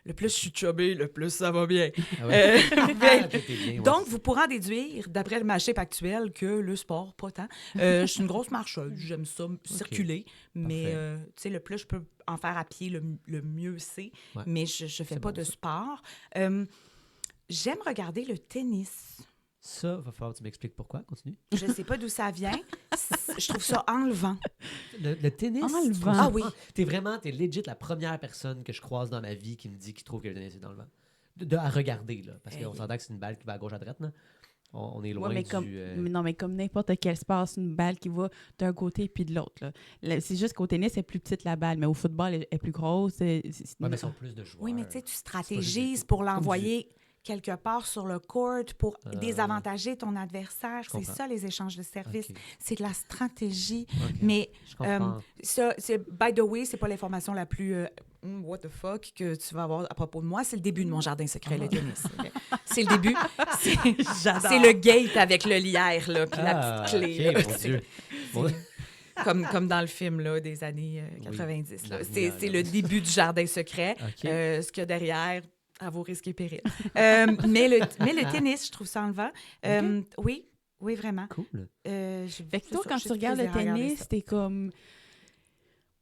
Le plus je suis chubby, le plus ça va bien. Ah ouais? Ben, T'es bien, ouais. donc, vous pourrez en déduire, d'après ma shape actuelle, que le sport, pas tant. Je suis une grosse marcheuse, j'aime ça, circuler, mais tu sais, le plus je peux en faire à pied, le mieux c'est. Ouais. Mais je ne fais C'est pas bon, de ça. sport. J'aime regarder le tennis. Ça, va falloir que tu m'expliques pourquoi. Continue. Je ne sais pas d'où ça vient. Je trouve ça enlevant. Le tennis. Enlevant. tu trouves ça- Ah oui. T'es legit la première personne que je croise dans ma vie qui me dit qu'il trouve que le tennis est enlevant. À regarder, là. Parce qu'on s'entend que c'est une balle qui va à gauche, à droite, là. On est loin Ouais, mais du... comme, mais non, mais comme n'importe quel sport, c'est une balle qui va d'un côté puis de l'autre. Là. C'est juste qu'au tennis, c'est plus petite la balle, mais au football, elle est plus grosse. Ouais, mais ils sont plus de joueurs. Oui, mais tu sais, tu juste stratégises des- pour comme du- l'envoyer quelque part sur le court pour Euh, désavantager ton adversaire. C'est comprends. ça, les échanges de services. Ok. C'est de la stratégie. Ok. Mais Je comprends. ça, by the way, c'est pas l'information la plus what the fuck que tu vas avoir à propos de moi. C'est le début de mon jardin secret, le tennis. Ok? C'est le début. C'est le gate avec le lierre, là, puis la petite clé. ok, là. mon Dieu. Bon, Comme dans le film là, des années 90. là. Narnia, C'est là. le début du jardin secret. Ok. Ce qu'il y a derrière, à vos risques et périls. mais le tennis, je trouve ça enlevant. Oui, vraiment. Cool. Fait que toi, quand tu regardes le tennis, t'es comme...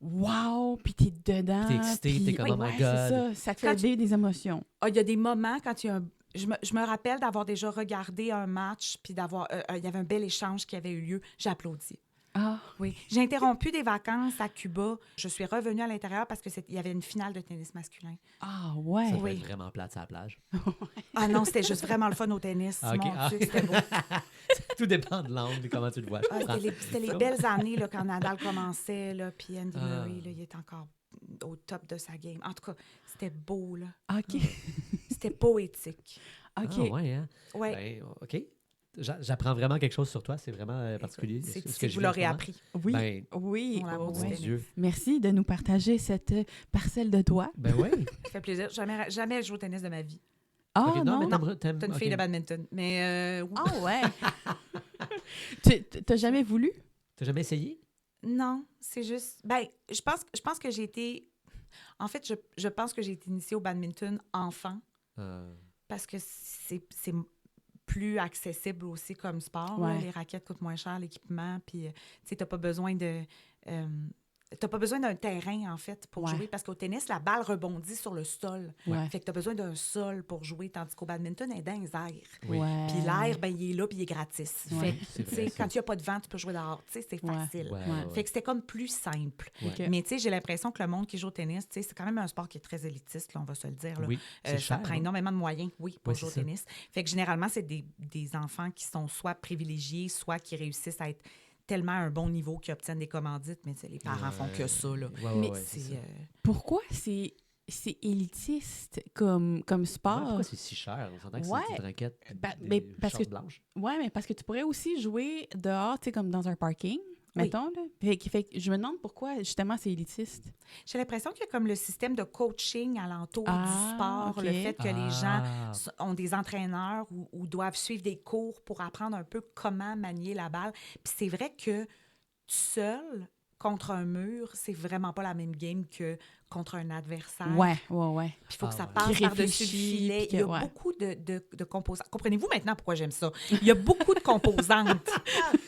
Wow! Puis t'es dedans. Puis t'es excité, t'es comme, oh my ouais, God. c'est ça. Ça te fait Quand vivre des émotions. Il y a des moments quand il y a je me rappelle d'avoir déjà regardé un match, puis d'avoir... il y avait un bel échange qui avait eu lieu. J'ai applaudi. Ah! Oui. J'ai interrompu des vacances à Cuba. Je suis revenue à l'intérieur parce qu'il y avait une finale de tennis masculin. Ah, ouais! Ça Oui. peut être vraiment plate sur la plage. Ah non, c'était juste vraiment le fun au tennis. Ah, ok. Mon Ah. Dieu, c'était beau. Tout dépend de l'angle et comment tu le vois. Je Ah, comprends. c'était les belles années là, quand Nadal commençait, là, puis Andy Ah. Murray, là, il était encore au top de sa game. En tout cas, c'était beau, là. OK. C'était poétique. OK. Ah, ouais, hein? Ouais. Ben, OK. J'apprends vraiment quelque chose sur toi. C'est vraiment particulier. C'est ce que je vous vis en l'aurez ce moment. appris. Oui. Ben, Oui. Mon amour du mon ouais. tennis. Dieu. Merci de nous partager cette parcelle de toi. Ben oui. Ça fait plaisir. Jamais joué au tennis de ma vie. Ah, Ok, non? mais t'aimes... T'es une ok. fille de badminton. Mais oui. Ah, ouais! T'as jamais voulu? T'as jamais essayé? Non, c'est juste... Ben, je pense que j'ai été... En fait, je pense que j'ai été initiée au badminton enfant parce que c'est plus accessible aussi comme sport. Ouais. Là. Les raquettes coûtent moins cher, l'équipement, puis tu sais, t'as pas besoin de... t'as pas besoin d'un terrain, en fait, pour Ouais. jouer, parce qu'au tennis, la balle rebondit sur le sol. Ouais. Fait que t'as besoin d'un sol pour jouer, tandis qu'au badminton, elle est dans les airs. Oui. Ouais. Puis l'air, ben, il est là, puis il est gratis. Ouais. Fait que, C'est tu vrai, sais, ça. quand il n'y a pas de vent, tu peux jouer dehors. Tu sais, c'est Ouais. facile. Ouais, Ouais. ouais. Fait que c'était comme plus simple. Ouais. Ok. Mais tu sais, j'ai l'impression que le monde qui joue au tennis, tu sais, c'est quand même un sport qui est très élitiste, là, on va se le dire. Là. Oui, c'est Ça cher. prend hein? énormément de moyens, oui, pour Ouais, jouer au c'est ça. tennis. Fait que généralement, c'est des enfants qui sont soit privilégiés, soit qui réussissent à être tellement à un bon niveau qu'ils obtiennent des commandites, mais tu sais, les parents font que ça. Là. Ouais, ouais, Mais ouais, c'est C'est, ça. Pourquoi c'est élitiste comme Ouais, sport? pourquoi c'est si cher? On s'entend que Ouais. c'est une raquette des mais parce shorts que- blanches. Ouais, mais parce que tu pourrais aussi jouer dehors, tu sais, comme dans un parking, Oui. mettons. Là. Fait que je me demande pourquoi, justement, c'est élitiste. J'ai l'impression qu'il y a comme le système de coaching alentour Ah, du sport, ok. le fait que les gens Ah, ont des entraîneurs ou doivent suivre des cours pour apprendre un peu comment manier la balle. Puis c'est vrai que seul contre un mur, c'est vraiment pas la même game que contre un adversaire. Ouais. Puis il faut Ah que ça ouais. passe Qui par-dessus le réfléchit, filet. puis que- Il y a ouais. beaucoup de composants. Comprenez-vous maintenant pourquoi j'aime ça? Il y a beaucoup de composantes.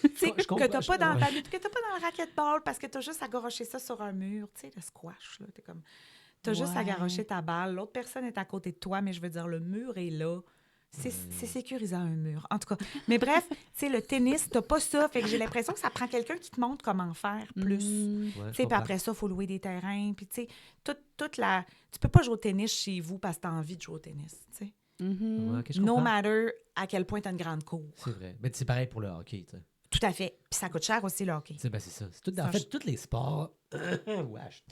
Tu sais, Je comprends, que t'as je pas dans comprends. que t'as pas dans le racquetball parce que t'as juste à garocher ça sur un mur. Tu sais, le squash, là. T'es comme... T'as juste à Ouais. garocher ta balle. L'autre personne est à côté de toi, mais je veux dire, le mur est là. C'est sécurisant, un mur. En tout cas. Mais bref, tu sais, le tennis, t'as pas ça. Fait que j'ai l'impression que ça prend quelqu'un qui te montre comment faire plus. Mm. ouais, Tu je sais, puis comprends. après ça, il faut louer des terrains. Puis, tu sais, toute la... Tu peux pas jouer au tennis chez vous parce que tu as envie de jouer au tennis, tu sais. Mhm. Ouais, ok, je No comprends. matter à quel point tu as une grande cour. C'est vrai. Mais c'est pareil pour le hockey, tu sais. Tout à fait. Puis ça coûte cher aussi, le hockey. C'est ça. C'est tout, Ça, en fait, tous les sports... Wesh.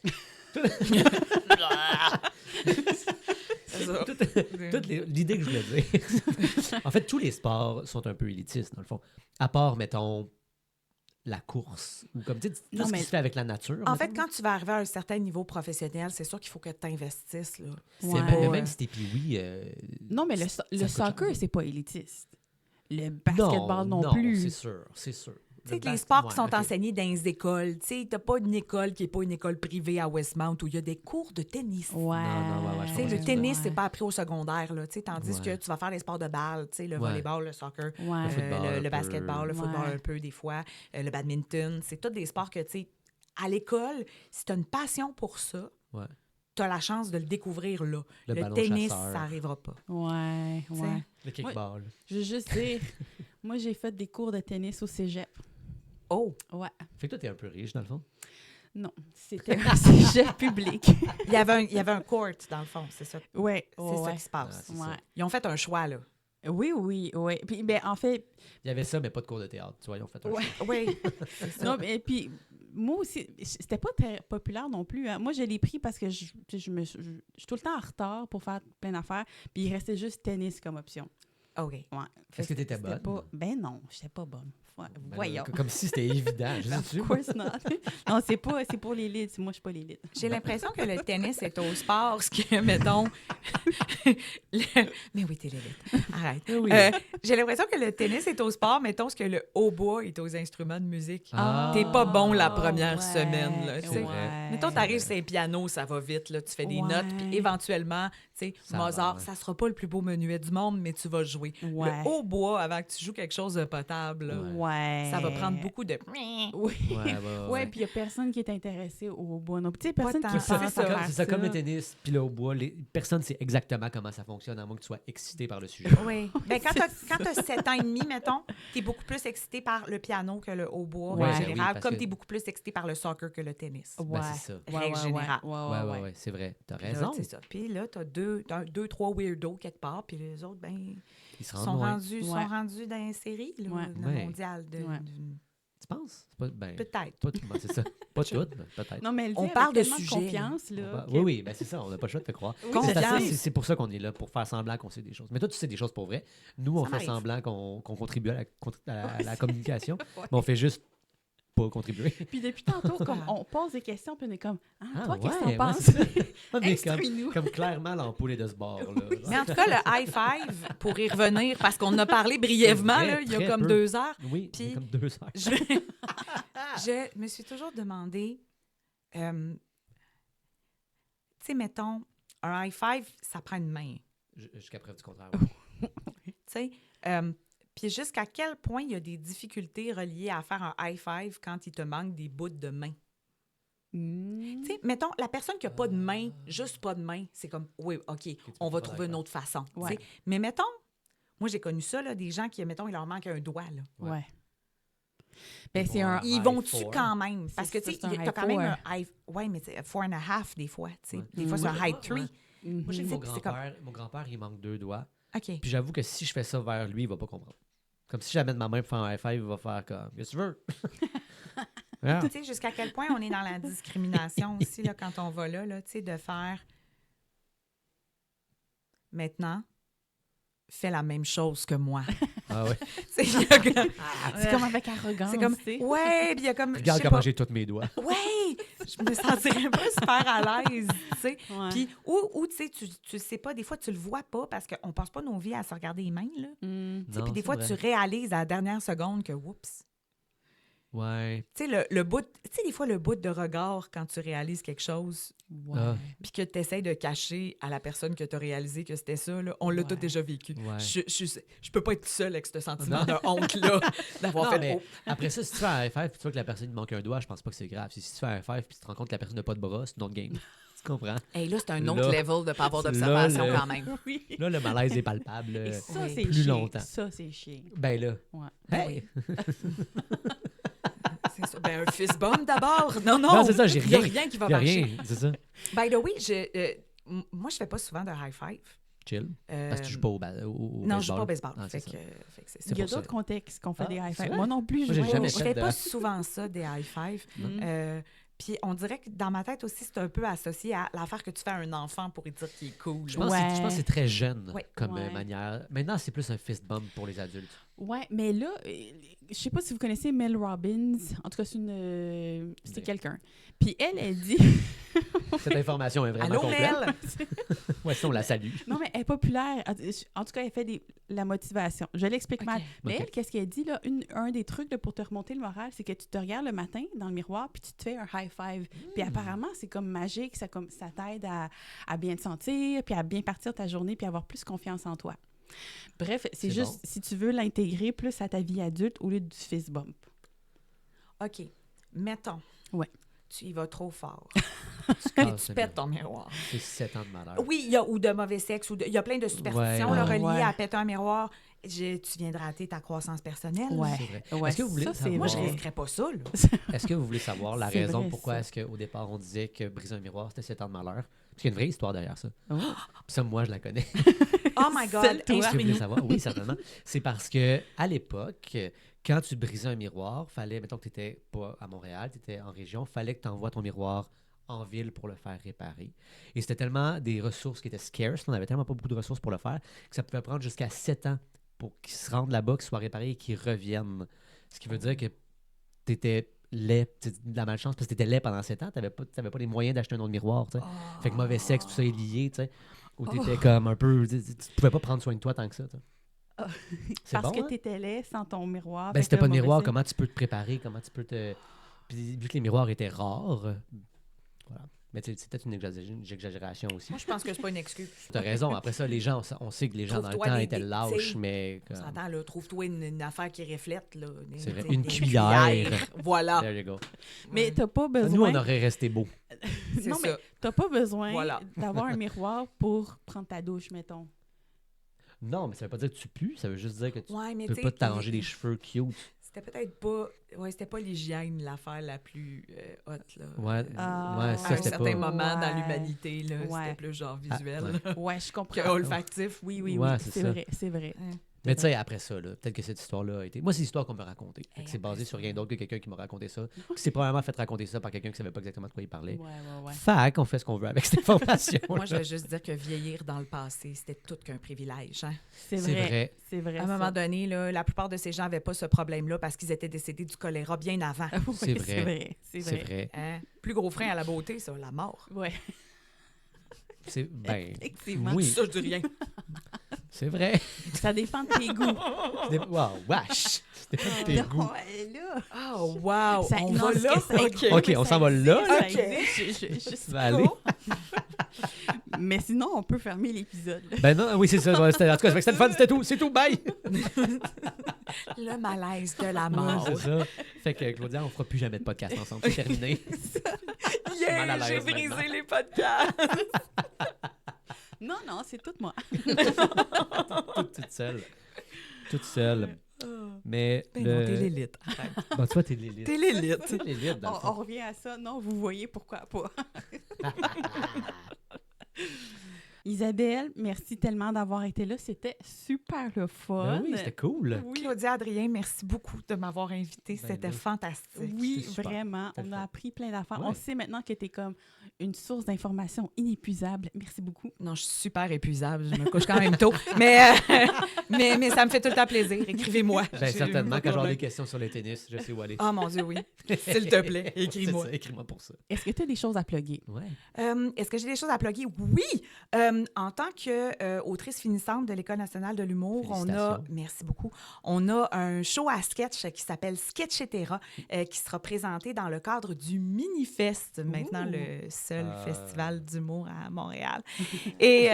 L'idée que je voulais dire... en fait, tous les sports sont un peu élitistes, dans le fond. À part, mettons, la course ou comme, tu sais, tout Non, ce mais- qui se fait avec la nature. En mettons. fait, quand tu vas arriver à un certain niveau professionnel, c'est sûr qu'il faut que tu investisses. Là. C'est Ouais. même, pas, même si t'es pee-wee, Non, mais le ça le coûte soccer, cher. c'est pas élitiste. Le basketball non, non, plus. c'est sûr, c'est sûr. Tu sais, Le les sports qui ouais, sont ok. enseignés dans les écoles, tu sais, t'as pas une école qui n'est pas une école privée à Westmount où il y a des cours de tennis. Ouais. Non, ouais, je Tu sais, comprends. le tennis, ouais. c'est pas appris au secondaire, là, tu sais, tandis Ouais. que tu vas faire les sports de balle, tu sais, le Ouais. volleyball, le soccer, Ouais. Le football, un le peu. basketball, le football Ouais. un peu des fois, le badminton. C'est tous des sports que, tu sais, à l'école, si tu as une passion pour ça, Ouais. tu as la chance de le découvrir là. Le Le ballon tennis, chasseur. ça n'arrivera pas. Ouais, Tu sais. ouais. Le kickball. Je veux juste dire, moi, j'ai fait des cours de tennis au cégep. Oh! Ouais. Fait que toi, t'es un peu riche, dans le fond. Non, c'était un cégep public. Il y avait un court, dans le fond, c'est ça. Ouais, C'est ouais. ça qui se passe. Ah, c'est Ouais. ça. Ils ont fait un choix, là. Oui, oui, oui. Puis, ben, en fait, Il y avait ça, mais pas de cours de théâtre. Tu vois, ils ont fait un Ouais. choix. Oui, c'est ça. non, mais puis moi aussi, c'était pas très populaire non plus. Hein. Moi, je l'ai pris parce que je suis tout le temps en retard pour faire plein d'affaires. Puis il restait juste tennis comme option. OK. Ouais. Est-ce que t'étais C'était bonne? pas... Ben non, j'étais pas bonne. Ouais, Ben, voyons. comme si c'était évident. Je sais Of course not. Non, c'est pour l'élite. Moi, je suis pas l'élite. J'ai l'impression que le tennis est au sport, ce que, mettons... Mais oui, t'es l'élite. Arrête. Oui. J'ai l'impression que le tennis est au sport, mettons, ce que le hautbois est aux instruments de musique. Ah. T'es pas bon la première ouais, semaine, là, tu sais. C'est vrai. Mettons, t'arrives sur un piano, ça va vite, là, tu fais des Ouais. notes, puis éventuellement, tu sais, Ça Mozart, va, ouais. ça sera pas le plus beau menuet du monde, mais tu vas jouer. Ouais. Le hautbois, avant que tu joues quelque chose de potable, là, Ouais. ça va prendre beaucoup de... Oui. Ouais, Puis il y a personne qui est intéressé au bois. Non, tu sais, Pas personne tant. qui C'est ça, pense c'est à comme, faire c'est ça, comme le tennis, puis le hautbois, personne ne sait exactement comment ça fonctionne, à moins que tu sois excité par le sujet. Oui. Ben, quand tu as 7 ans et demi, mettons, tu es beaucoup plus excité par le piano que le hautbois Ouais, en ben oui, général, parce comme que- tu es beaucoup plus excité par le soccer que le tennis. Ouais. Ben, c'est ça. Règle générale. Ouais, c'est vrai. T'as Puis là, raison. c'est ça. Puis là, tu as deux, trois weirdos quelque part, puis les autres, ben, Ils se sont rendent loin. rendus, Ouais. sont rendus dans les séries là, Ouais. dans le Ouais. mondial. Ouais. Tu penses? C'est pas, ben, Peut-être. pas tout, ben, c'est ça. Pas tout, mais peut-être. Non, mais elle dit On avec parle de tellement sujet, confiance, On là. va- que- Oui, oui, ben c'est ça, on n'a pas le choix de te croire. Oui, C'est Confiance. c'est pour ça qu'on est là, pour faire semblant qu'on sait des choses. Mais toi, tu sais des choses pour vrai. Nous, on Ça fait m'arrive. semblant qu'on contribue à la communication, Ouais. mais on fait juste pas contribuer. Puis depuis tantôt, comme on pose des questions, puis on est comme, ah, Ah, toi, qu'est-ce que ouais, t'en ouais, penses? c'est ça. On est comme, Instruis-nous. comme clairement l'ampoule est de ce bord. Là. Mais en tout cas, le high five, pour y revenir, parce qu'on a parlé brièvement, C'est vrai, là, il y a très comme peu. 2 heures, Oui, Puis- c'est comme 2 heures. je me suis toujours demandé, tu sais, mettons, un high five, ça prend une main. Jusqu'à preuve du contraire. Tu sais, puis jusqu'à quel point il y a des difficultés reliées à faire un high five quand il te manque des bouts de main. Hmm. Tu sais, mettons, la personne qui n'a pas de main, juste pas de main, c'est comme, oui, OK, on va pas trouver une d'accord. autre façon. tu sais. Ouais. Mais mettons, moi, j'ai connu ça, là, des gens qui, mettons, il leur manque un doigt, là. Ouais. Ouais. Ben, Ils c'est vont un. à- Ils high vont-tu four. quand même? Parce que, C'est tu sais, ça, c'est un t'as high quand même four. un high... Oui, mais c'est 4.5 des fois, tu sais. Ouais. Des fois, c'est un Moi, high 3. ouais. Moi, j'ai Mhm. mon c'est comme- grand-père, il manque 2 doigts. OK. Puis j'avoue que si je fais ça vers lui, il va pas comprendre. Comme si j'amène ma main pour faire un high five, il va faire comme qu'est-ce que tu veux? Ah. Tu sais, jusqu'à quel point on est dans la discrimination aussi, là, quand on va là, tu sais, de faire... Maintenant, fais la même chose que moi. Ah ouais. Tu sais, il y a comme- C'est comme avec arrogance. C'est comme, tu sais. ouais, puis il y a comme, Regarde je sais comment pas, j'ai tous mes doigts. ouais, je me sentirais pas super à l'aise, tu sais. Ouais. Puis, ou tu sais, tu sais pas, des fois, tu le vois pas parce qu'on passe pas nos vies à se regarder les mains, là. Hmm. Tu sais, Non, puis des c'est fois, vrai. tu réalises à la dernière seconde que, oups. Ouais. Tu sais, le bout, tu sais, des fois, le bout de regard quand tu réalises quelque chose, Ouais. Ah. puis que tu essaies de cacher à la personne que tu as réalisé que c'était ça, là, on l'a Ouais. tout déjà vécu. Ouais. Je peux pas être seule avec ce sentiment Non. de honte-là, d'avoir Non, fait mais oh. après ça, si tu fais un high five puis tu vois que la personne il manque un doigt, je pense pas que c'est grave. Si tu fais un high five puis tu te rends compte que la personne n'a pas de bras, c'est une autre game. Tu comprends? Hey, là, c'est un Là- autre level de pas avoir là, d'observation le- quand même. Oui. Là, le malaise est palpable. Et ça, oui. c'est plus chiant. longtemps. Ça, c'est chiant. Ben là. Ouais. Hey! C'est ça. Ben, un fist bump d'abord. Non, non. Non, c'est ça, j'ai Il y a rien. rien qui va Y a marcher. rien, c'est ça. By the way, moi, je fais pas souvent de high five. Chill. Euh, Parce que tu joues pas au baseball. Non, je joue pas au baseball. Ah, fait c'est que, ça. fait que c'est ça. Il y a pour ça. d'autres contextes qu'on fait Ah, des high c'est five. vrai? Moi non plus, Moi, j'ai je jamais Je fait fais de- pas souvent ça, des high five. Mm. Puis on dirait que dans ma tête aussi, c'est un peu associé à l'affaire que tu fais à un enfant pour lui dire qu'il est cool. Je pense, que c'est- je pense que c'est très jeune Ouais. comme Ouais. manière. Maintenant, c'est plus un fist bump pour les adultes. Ouais, mais là, je sais pas si vous connaissez Mel Robbins. En tout cas, c'est quelqu'un. Puis elle dit... Cette information est vraiment Allô, complète. Mel? Ouais, si on la salue. Non, mais elle est populaire. En tout cas, elle fait la motivation. Je l'explique Ok. mal. Mais Ok. elle, qu'est-ce qu'elle dit, là? Un des trucs là, pour te remonter le moral, c'est que tu te regardes le matin dans le miroir, puis tu te fais un high five. Puis apparemment, c'est comme magique. Ça t'aide à bien te sentir, puis à bien partir ta journée, puis à avoir plus confiance en toi. Bref, c'est juste bon. si tu veux l'intégrer plus à ta vie adulte au lieu du fist bump. OK. Mettons. Ouais. Tu y vas trop fort. Tu Puis casses tu le pètes mur. ton miroir. C'est 7 ans de malheur. Oui, ou de mauvais sexe, il y a plein de superstitions Ouais. là, reliées Ouais. à péter un miroir. Tu viens de rater ta croissance personnelle. C'est vrai. Ouais, Est-ce que vous voulez ça, c'est savoir- Moi, je vrai. risquerais pas ça, là. Est-ce que vous voulez savoir la C'est raison vrai, pourquoi ça. est-ce qu'au départ on disait que briser un miroir c'était 7 ans de malheur? Parce qu'il y a une vraie histoire derrière ça. Oh. Puis ça, moi, je la connais. Oh my God, Celle-toi. Est-ce que vous voulez instruis-nous. savoir? Oui, certainement. C'est parce que à l'époque, quand tu brisais un miroir, fallait, mettons que tu n'étais pas à Montréal, tu étais en région, fallait que tu envoies ton miroir en ville pour le faire réparer. Et c'était tellement des ressources qui étaient scarce, on n'avait tellement pas beaucoup de ressources pour le faire, que ça pouvait prendre jusqu'à 7 ans pour qu'ils se rendent là-bas, qu'ils soient réparés et qu'ils reviennent. Ce qui veut dire que tu étais laid, c'est de la malchance, parce que tu étais laid pendant 7 ans, tu n'avais pas les moyens d'acheter un autre miroir. Tu sais. Fait que mauvais sexe, tout ça est lié, tu sais. Ou tu étais comme un peu. Tu pouvais pas prendre soin de toi tant que ça. Tu sais. Ah. C'est Parce bon, que hein? t'étais laid sans ton miroir. Ben, fait si t'as que pas de mauvais miroir, sexe. comment tu peux te préparer? Comment tu peux te. Puis, vu que les miroirs étaient rares, voilà. Mais tu sais, c'est peut-être une exagération aussi. Moi, je pense que c'est pas une excuse. T'as raison. Après ça, les gens, on sait que les gens dans le Trouve-toi temps des- étaient des- lâches, t'sais, mais. On s'entend, là. Trouve-toi une affaire qui reflète, là. C'est vrai. T'sais, Une des cuillère. Voilà. There you go. Mais t'as pas besoin... Nous, on aurait resté beau. C'est non, ça. mais t'as pas besoin Voilà. d'avoir un miroir pour prendre ta douche, mettons. Non, mais ça veut pas dire que tu pues, ça veut juste dire que tu Ouais, mais peux tu pas sais, t'arranger les cheveux cute. c'était peut-être pas... Ouais, c'était pas l'hygiène, l'affaire la plus haute, là. Ouais, Ah, ouais, À ça, un c'était certain pas. moment dans Ouais. l'humanité, là, Ouais. c'était plus genre Ah, visuel ouais. Ouais, je que comprends. olfactif. Oui, oui, Ouais, oui, c'est c'est ça. vrai, c'est vrai. Hein. Mais tu sais, après ça, là, peut-être que cette histoire-là a été. Moi, c'est l'histoire qu'on me racontait. Fait que Et c'est basé après sur ça. rien d'autre que quelqu'un qui m'a raconté ça. Qui s'est probablement fait raconter ça par quelqu'un qui savait pas exactement de quoi il parlait. Ouais, ouais, ouais. Fait qu'on fait ce qu'on veut avec cette information. Moi, je veux juste dire que vieillir dans le passé, c'était tout qu'un privilège. Hein? C'est C'est vrai. vrai. C'est vrai. À un moment donné, là, la plupart de ces gens n'avaient pas ce problème-là parce qu'ils étaient décédés du choléra bien avant. C'est vrai. C'est vrai. C'est C'est vrai. vrai. Hein? Plus gros frein à la beauté, ça, la mort. Ouais, C'est ben. effectivement. Oui, Ça, je dis rien. c'est vrai. Ça dépend de tes goûts. Wow, wesh. C'était pas de tes goûts. Non, là. Oh, wow! Ça- On non, va c'est là? que ça OK. existe, OK, mais on ça s'en va existe, là, ça là. existe. Je sais Allez. pas. Mais sinon, on peut fermer l'épisode. là. Ben non, oui, c'est ça. En tout cas, c'était le fun, c'était tout. C'est tout, bye. Le malaise de la Ouais, mort. c'est ça. Fait que Claudia, on fera plus jamais de podcast ensemble. C'est terminé. mal à Yeah, j'ai l'aise brisé maintenant. les podcasts. Non, non, c'est tout moi. Toute seule. Toute seule. Mais Ben non, t'es le... l'élite. Bon, toi, t'es l'élite. T'es l'élite. T'es l'élite, dans le On fond. revient à ça. Non, vous voyez pourquoi pas. Isabelle, merci tellement d'avoir été là. C'était super le fun. Ben oui, c'était cool. Oui, Claudia, Adrien, merci beaucoup de m'avoir invitée. Ben C'était oui. fantastique. oui, C'était super. vraiment. C'était On le a fun. appris plein d'affaires. Ouais. On sait maintenant que tu es comme une source d'informations inépuisable. Merci beaucoup. Non, je suis super épuisable. Je me couche quand même tôt. Mais ça me fait tout le temps plaisir. Écrivez-moi. Ben, J'ai certainement, pas de quand j'aurai problème. des questions sur le tennis, je sais où aller. Oh mon Dieu, oui. S'il te plaît, écris-moi. C'est ça, écris-moi pour ça. Est-ce que tu as des choses à plugger? Ouais. Est-ce que j'ai des choses à plugger? Oui! En tant qu'autrice finissante de l'École nationale de l'humour, on a... Félicitations. Merci beaucoup. On a un show à sketch qui s'appelle Sketchetera, qui sera présenté dans le cadre du Minifest, maintenant le seul festival d'humour à Montréal. et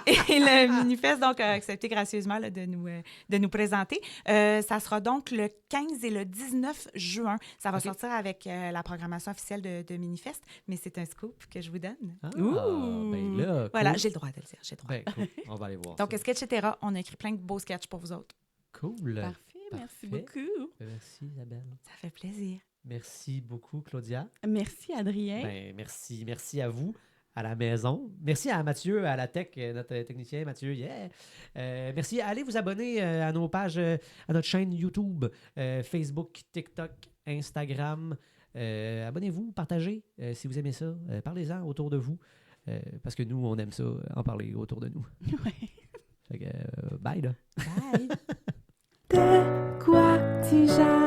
le Minifest, donc, a accepté gracieusement là, de nous présenter. Ça sera donc le 15 et le 19 juin. Ça va OK. sortir avec la programmation officielle de Minifest, mais c'est un scoop que je vous donne. Ah, Ouh. ben là, Voilà, cool. j'ai le droit de le dire, j'ai le droit. Ben, cool. On va aller voir Donc, ça. Sketchetera, on a écrit plein de beaux sketchs pour vous autres. Cool. Parfait, merci Parfait. beaucoup. Merci, Isabelle. Ça fait plaisir. Merci beaucoup, Claudia. Merci, Adrien. Ben, merci à vous, à la maison. Merci à Mathieu, à la tech, notre technicien Mathieu. Yeah! Merci. Allez vous abonner à nos pages, à notre chaîne YouTube, Facebook, TikTok, Instagram. Abonnez-vous, partagez si vous aimez ça. Parlez-en autour de vous. Parce que nous, on aime ça, en parler autour de nous. Ouais. Fait que, bye là. Bye. Quoi-tu-Jases?